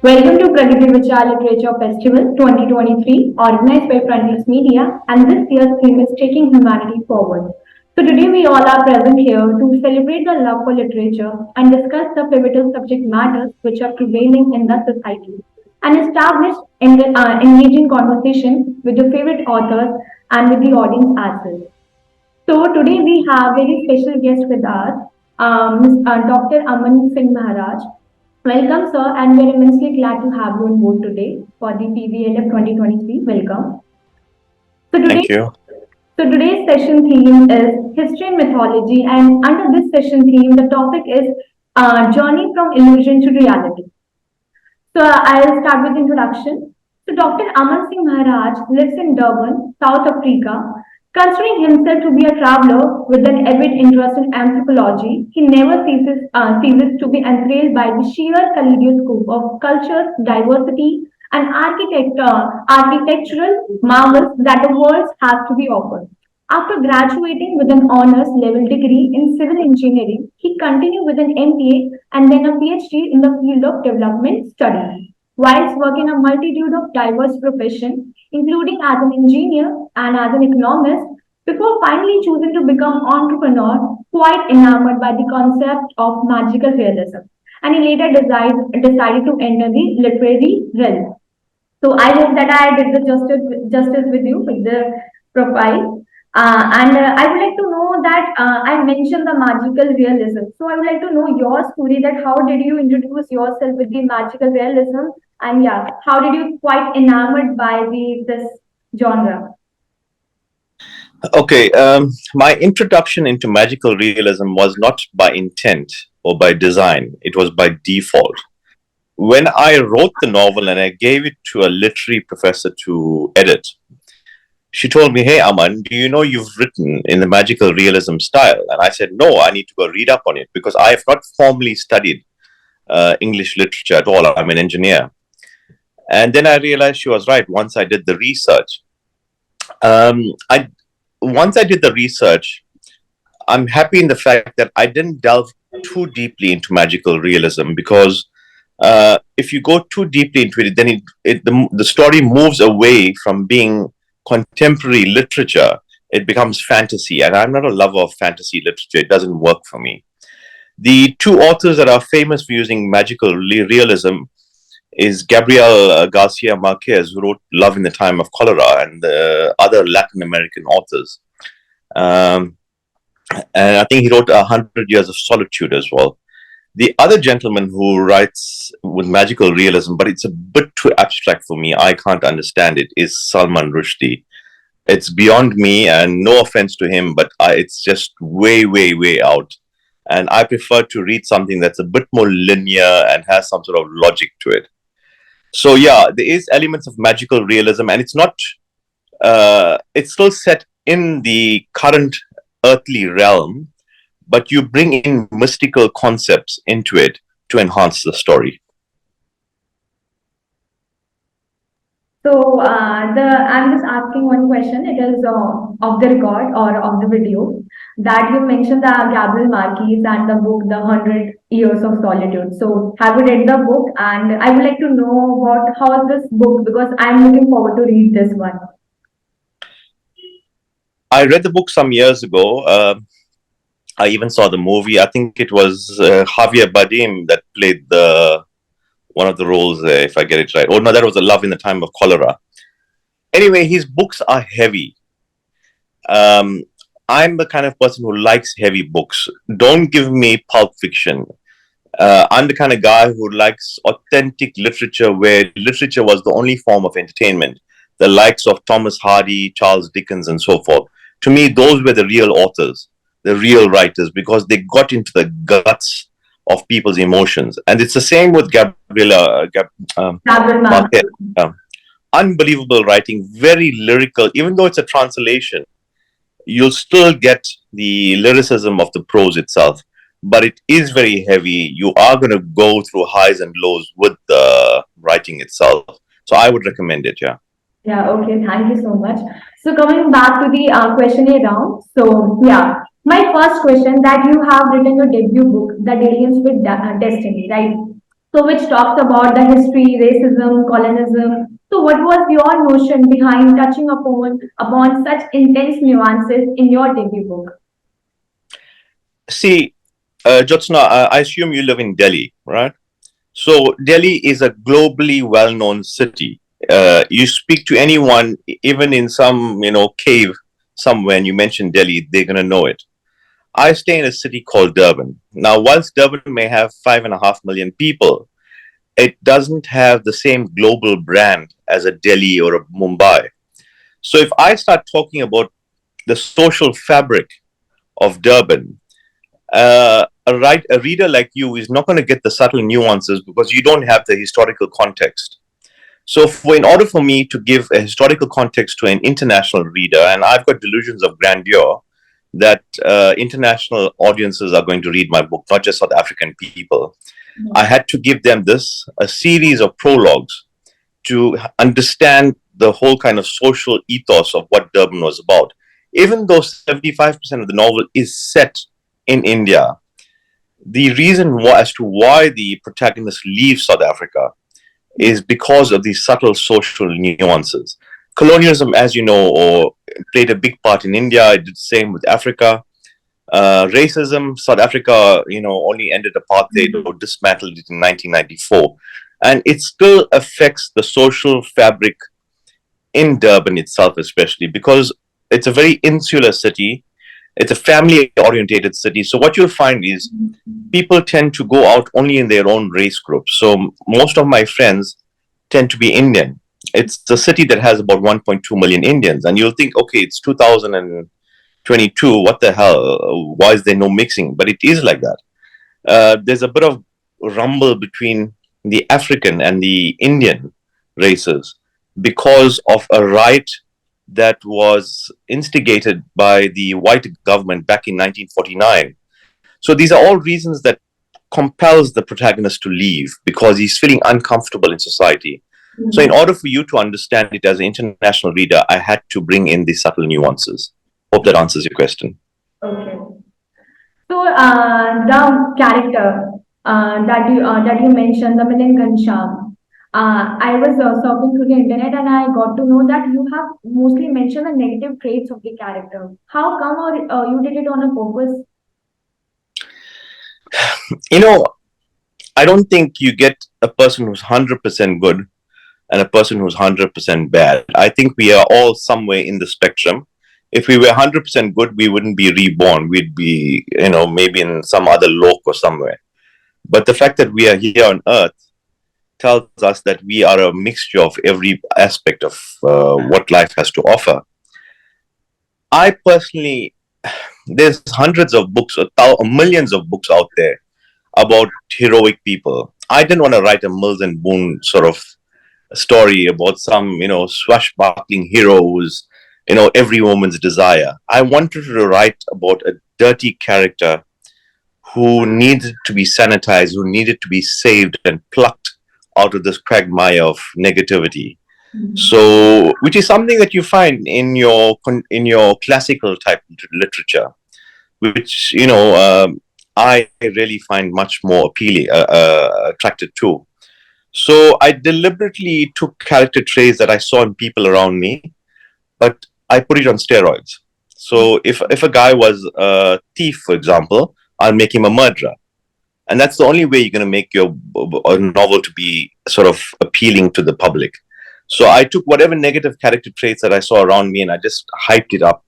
Welcome to Pragati Vichar Literature Festival 2023, organized by Frontiers Media, and this year's theme is Taking Humanity Forward. So today we all are present here to celebrate the love for literature and discuss the pivotal subject matters which are prevailing in the society and establish engaging conversation with your favorite authors and with the audience as well. So today we have very special guest with us, Dr. Aman Singh Maharaj. Welcome, sir, and we're immensely glad to have you on board today for the PVLF 2023. Welcome. So today, Thank you. so today's session theme is history and mythology, and under this session theme, the topic is journey from illusion to reality. So I'll start with introduction. So Dr. Aman Singh Maharaj lives in Durban, South Africa. Considering himself to be a traveler with an avid interest in anthropology, he never ceases to be enthralled by the sheer kaleidoscope of cultures, diversity, and architectural marvels that the world has to be offered. After graduating with an honors level degree in civil engineering, he continued with an MBA and then a PhD in the field of development studies. Whilst working a multitude of diverse professions, including as an engineer and as an economist, before finally choosing to become entrepreneur, quite enamored by the concept of magical realism. And he later decided to enter the literary realm. So I hope that I did the justice with you with the profile. And I would like to know that I mentioned the magical realism. So I would like to know your story that how did you introduce yourself with the magical realism, and yeah, how did you quite enamored by the this genre? Okay, my introduction into magical realism was not by intent or by design, it was by default. When I wrote the novel and I gave it to a literary professor to edit, she told me, "Hey, Aman, do you know you've written in the magical realism style?" And I said, "No, I need to go read up on it because I have not formally studied English literature at all. I'm an engineer." And then I realized she was right once I did the research. I Once I did the research, I'm happy in the fact that I didn't delve too deeply into magical realism because if you go too deeply into it, then the story moves away from being contemporary literature. It becomes fantasy, and I'm not a lover of fantasy literature. It doesn't work for me. The two authors that are famous for using magical realism is Gabriel Garcia Marquez, who wrote Love in the Time of Cholera, and the other Latin American authors. Um, and I think he wrote 100 Years of Solitude as well. The other gentleman who writes with magical realism, but it's a bit too abstract for me, I can't understand it, is Salman Rushdie. It's beyond me, and no offense to him, but it's just way, way, way out. And I prefer to read something that's a bit more linear and has some sort of logic to it. So yeah, there is elements of magical realism, and it's still set in the current earthly realm, but you bring in mystical concepts into it to enhance the story. So I'm just asking one question. It is of the record or of the video that you mentioned the Gabriel Marquez and the book The 100 Years of Solitude. So have you read the book? And I would like to know what how is this book because I'm looking forward to read this one. I read the book some years ago. I even saw the movie. I think it was Javier Bardem that played the one of the roles there, if I get it right. Oh no, that was a Love in the Time of Cholera. Anyway, his books are heavy. Um, I'm the kind of person who likes heavy books. Don't give me pulp fiction. I'm the kind of guy who likes authentic literature where literature was the only form of entertainment. The likes of Thomas Hardy, Charles Dickens, and so forth. To me, those were the real authors, the real writers, because they got into the guts of people's emotions. And it's the same with Gabriel Marquez. Marquez. Unbelievable writing, very lyrical. Even though it's a translation, you'll still get the lyricism of the prose itself. But it is very heavy. You are going to go through highs and lows with the writing itself. So I would recommend it, yeah. Yeah, okay, thank you so much. So coming back to the questionnaire round. So yeah, my first question that you have written your debut book, The Aliens with Destiny, right? So which talks about the history, racism, colonialism. So what was your notion behind touching upon such intense nuances in your debut book? See, Jyotsna, I assume you live in Delhi, right? So Delhi is a globally well-known city. You speak to anyone, even in some cave somewhere, and you mention Delhi, they're gonna know it. I stay in a city called Durban. Now, whilst Durban may have 5.5 million people, it doesn't have the same global brand as a Delhi or a Mumbai. So if I start talking about the social fabric of Durban, a reader like you is not going to get the subtle nuances because you don't have the historical context. So, in order for me to give a historical context to an international reader, and I've got delusions of grandeur that international audiences are going to read my book, not just South African people, I had to give them this a series of prologues to understand the whole kind of social ethos of what Durban was about. Even though 75% of the novel is set in India, the reason as to why the protagonist leaves South Africa is because of these subtle social nuances. Colonialism, as you know, or played a big part in India. It did the same with Africa. Racism, South Africa, only ended apartheid or dismantled it in 1994, and it still affects the social fabric in Durban itself, especially because it's a very insular city. It's a family orientated city. So what you'll find is people tend to go out only in their own race groups. So most of my friends tend to be Indian. It's a city that has about 1.2 million Indians, and you'll think, okay, it's 2022. What the hell? Why is there no mixing? But it is like that. There's a bit of rumble between the African and the Indian races because of a riot that was instigated by the white government back in 1949. So these are all reasons that compels the protagonist to leave because he's feeling uncomfortable in society. So in order for you to understand it as an international reader, I had to bring in these subtle nuances. Hope that answers your question. Okay. So the character that you mentioned, the Milind Ghanshyam, I was surfing through the internet and I got to know that you have mostly mentioned the negative traits of the character. How come, or you did it on a purpose? You know, I don't think you get a person who's 100% good and a person who's 100% bad. I think we are all somewhere in the spectrum. If we were 100% good, we wouldn't be reborn. We'd be, maybe in some other lok or somewhere. But the fact that we are here on Earth tells us that we are a mixture of every aspect of what life has to offer. I personally, there's hundreds of books, or millions of books out there about heroic people. I didn't want to write a Mills and Boone sort of story about some, swashbuckling heroes, every woman's desire. I wanted to write about a dirty character who needed to be sanitized, who needed to be saved and plucked out of this quagmire of negativity. So, which is something that you find in your classical type literature, which I really find much more appealing, attracted to. So I deliberately took character traits that I saw in people around me, but I put it on steroids. So if a guy was a thief, for example, I'll make him a murderer, and that's the only way you're going to make your a novel to be sort of appealing to the public. So I took whatever negative character traits that I saw around me, and I just hyped it up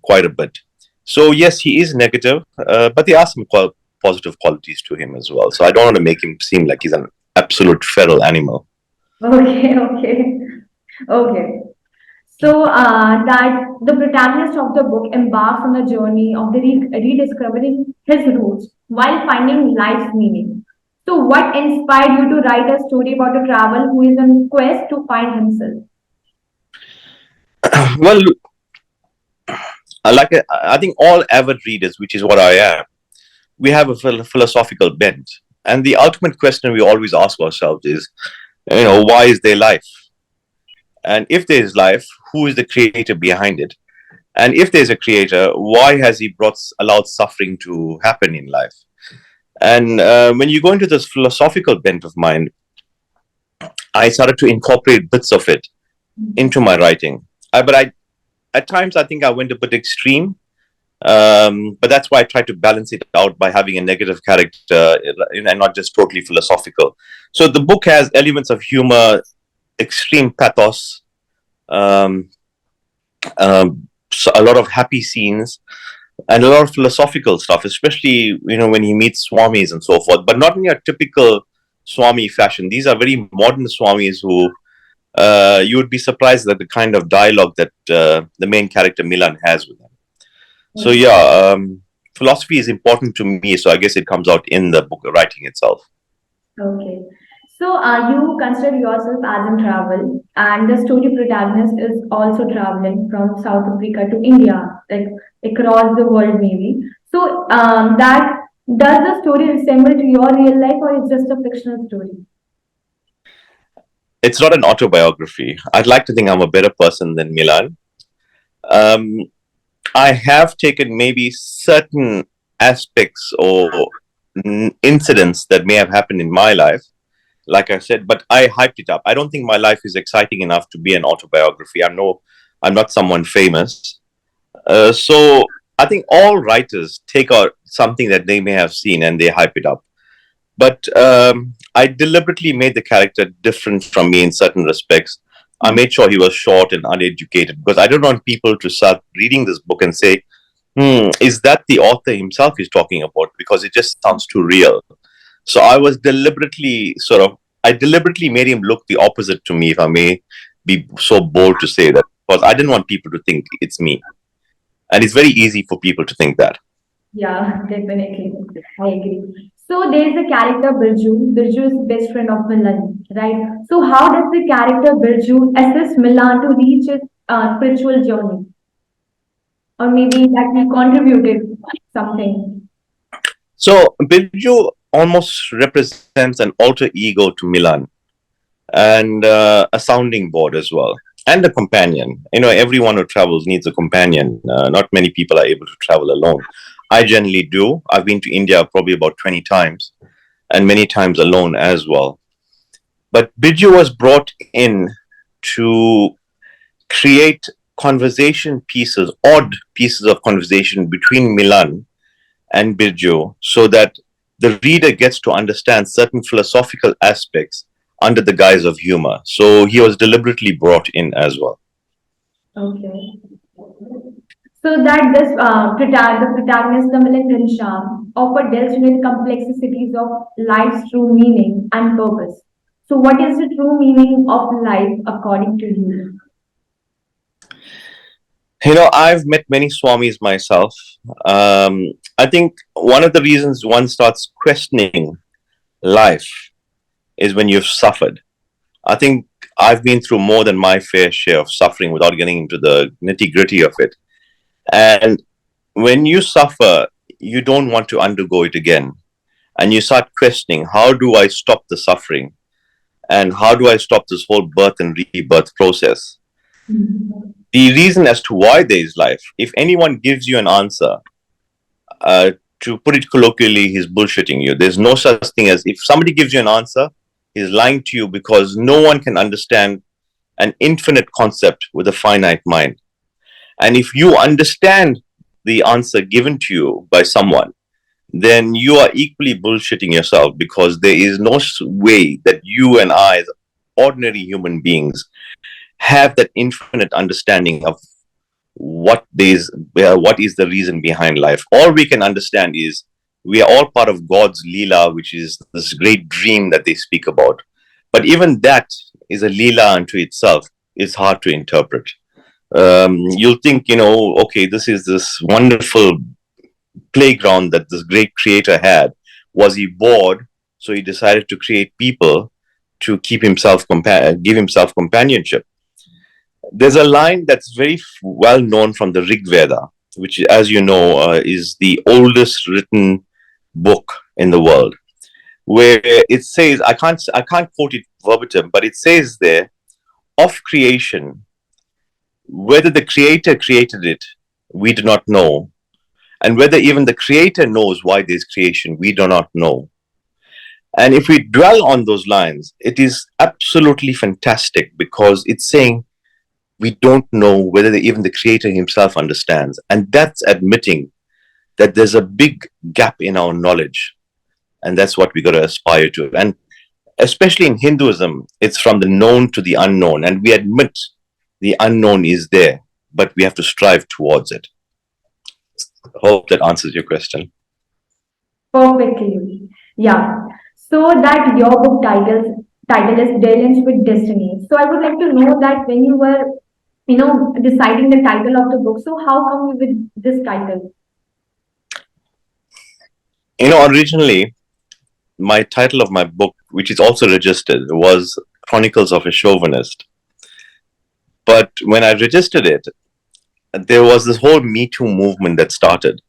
quite a bit. So yes, he is negative, but there are some positive qualities to him as well. So I don't want to make him seem like he's an absolute feral animal. Okay, okay, okay. So that the protagonist of the book embarks on a journey of the rediscovering his roots while finding life's meaning. So, what inspired you to write a story about a travel who is on quest to find himself? Well, I think all avid readers, which is what I am, we have a philosophical bent, and the ultimate question we always ask ourselves is, why is there life? And if there is life, who is the creator behind it? And if there's a creator, why has he allowed suffering to happen in life? And when you go into this philosophical bent of mine, I started to incorporate bits of it into my writing. But I, at times, I think I went a bit extreme. But that's why I try to balance it out by having a negative character and not just totally philosophical. So the book has elements of humor, extreme pathos, um, so a lot of happy scenes, and a lot of philosophical stuff, especially when he meets swamis and so forth. But not in your typical swami fashion. These are very modern swamis who you would be surprised at the kind of dialogue that the main character Milan has with them. So Okay. yeah, philosophy is important to me. So I guess it comes out in the book writing itself. Okay. So, you consider yourself as in travel, and the story protagonist is also traveling from South Africa to India, like across the world, maybe. So, that does the story resemble to your real life, or it's just a fictional story? It's not an autobiography. I'd like to think I'm a better person than Milan. Um, I have taken maybe certain aspects or incidents that may have happened in my life, like I said, but I hyped it up. I don't think my life is exciting enough to be an autobiography. I'm not someone famous. So I think all writers take out something that they may have seen and they hype it up. But I deliberately made the character different from me in certain respects. I made sure he was short and uneducated because I don't want people to start reading this book and say, is that the author himself is talking about? Because it just sounds too real. So I deliberately made him look the opposite to me, if I may be so bold to say that, because I didn't want people to think it's me. And it's very easy for people to think that. Yeah, definitely. I agree. So there is a character Birju. Birju is best friend of Milan, right? So how does the character Birju assist Milan to reach his spiritual journey, or maybe that he contributed something? So Bilju almost represents an alter ego to Milan and a sounding board as well, and a companion. Everyone who travels needs a companion. Not many people are able to travel alone. I generally do. I've been to India probably about 20 times, and many times alone as well. But Biju was brought in to create conversation pieces, odd pieces of conversation between Milan and Birjo, so that the reader gets to understand certain philosophical aspects under the guise of humor. So he was deliberately brought in as well. Okay. So that the protagonist, the Milan Ghanshyam, offer delves into the complexities of life's true meaning and purpose. So what is the true meaning of life according to you? I've met many swamis myself. I think one of the reasons one starts questioning life is when you've suffered. I think I've been through more than my fair share of suffering without getting into the nitty gritty of it. And when you suffer, you don't want to undergo it again. And you start questioning, how do I stop the suffering? And how do I stop this whole birth and rebirth process? Mhm. The reason as to why there is life, if anyone gives you an answer, uh, to put it colloquially, he's bullshitting you. There's no such thing as, if somebody gives you an answer, he's lying to you, because no one can understand an infinite concept with a finite mind. And if you understand the answer given to you by someone, then you are equally bullshitting yourself, because there is no way that you and I, as ordinary human beings, have that infinite understanding of what is the reason behind life. All we can understand is we are all part of God's Leela, which is this great dream that they speak about. But even that is a Leela unto itself. It's hard to interpret. You'll think, okay, this is this wonderful playground that this great creator had. Was he bored? So he decided to create people to give himself companionship. There's a line that's very well known from the Rig Veda, which, as you know, is the oldest written book in the world, where it says, I can't quote it verbatim, but it says there, of creation, whether the creator created it, we do not know, And whether even the creator knows why there's creation, we do not know. And if we dwell on those lines, it is absolutely fantastic because it's saying we don't know whether even the creator himself understands. And that's admitting that there's a big gap in our knowledge. And that's what we got to aspire to. And especially in Hinduism, it's from the known to the unknown. And we admit the unknown is there, but we have to strive towards it. Hope that answers your question. Perfectly. Yeah. So that your book title is Dealings with Destiny. So I would like to know that when you were, deciding the title of the book, so how come you with this title? Originally, my title of my book, which is also registered, was Chronicles of a Chauvinist. But when I registered it, there was this whole Me Too movement that started.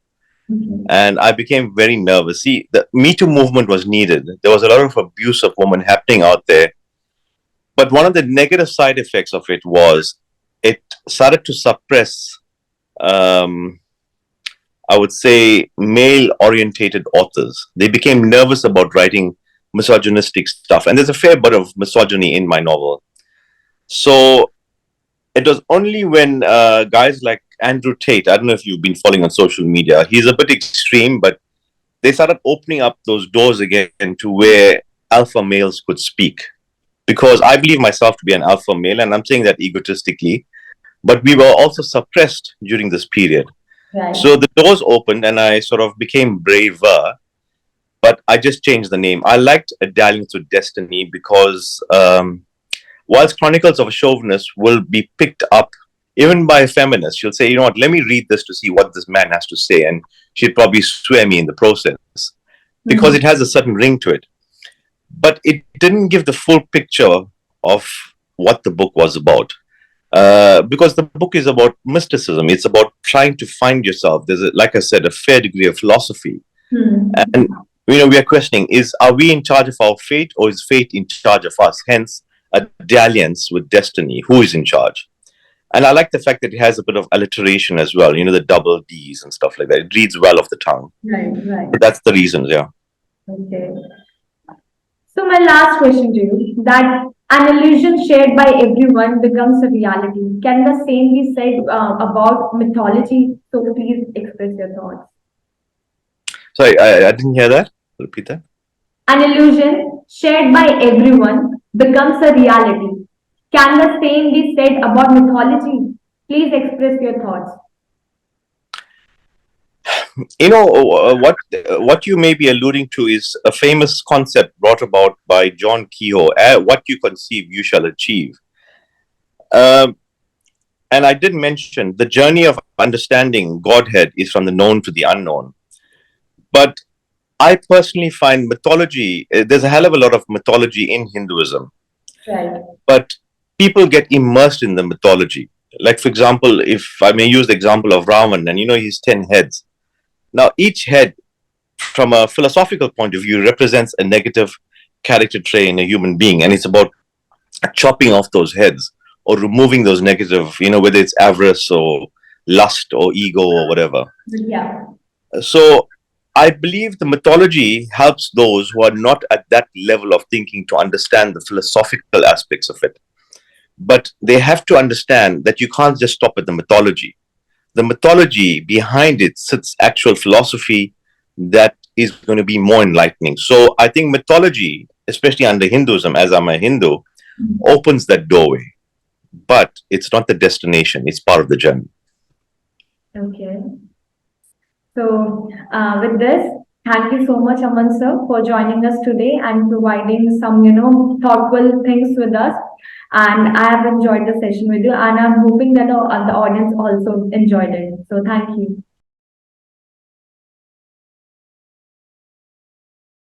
Mhm. And I became very nervous. See, the Me Too movement was needed. There was a lot of abuse of women happening out there. But one of the negative side effects of it was it started to suppress, um, I would say, male orientated authors. They became nervous about writing misogynistic stuff. And there's a fair bit of misogyny in my novel. So it was only when guys like Andrew Tate, I don't know if you've been following on social media, he's a bit extreme, but they started opening up those doors again to where alpha males could speak. Because I believe myself to be an alpha male, and I'm saying that egotistically, but we were also suppressed during this period. Right. So the doors opened, and I sort of became braver, but I just changed the name. I liked Dalliance with Destiny because whilst Chronicles of a Chauvinist will be picked up even by a feminist, she'll say, you know what, let me read this to see what this man has to say. And she'd probably swear me in the process because it has a certain ring to it. But it didn't give the full picture of what the book was about. Because the book is about mysticism. It's about trying to find yourself. There's, like I said, a fair degree of philosophy. Hmm. And, we are questioning, are we in charge of our fate or is fate in charge of us? Hence, a dalliance with destiny. Who is in charge? And I like the fact that it has a bit of alliteration as well, the double D's and stuff like that. It reads well off the tongue. Right, right. But that's the reasons, yeah. Okay. So my last question to you, that an illusion shared by everyone becomes a reality. Can the same be said about mythology? So please express your thoughts. Sorry, I didn't hear that. Repeat that. An illusion shared by everyone becomes a reality. Can the same be said about mythology? Please express your thoughts. What you may be alluding to is a famous concept brought about by John Kehoe. What you conceive, you shall achieve. Um, and I did mention the journey of understanding Godhead is from the known to the unknown. But I personally find mythology, there's a hell of a lot of mythology in Hinduism. Right. But people get immersed in the mythology. Like, for example, if I may use the example of Ravan, and he's 10 heads. Now, each head, from a philosophical point of view, represents a negative character trait in a human being. And it's about chopping off those heads or removing those negative, whether it's avarice or lust or ego or whatever. Yeah. So I believe the mythology helps those who are not at that level of thinking to understand the philosophical aspects of it. But they have to understand that you can't just stop at the mythology. The mythology behind it sits actual philosophy that is going to be more enlightening. So I think mythology, especially under Hinduism, as I'm a Hindu, opens that doorway. But it's not the destination, it's part of the journey. Okay. So, with this, thank you so much, Aman sir, for joining us today and providing some, thoughtful things with us. And I have enjoyed the session with you, and I'm hoping that the audience also enjoyed it. So, thank you.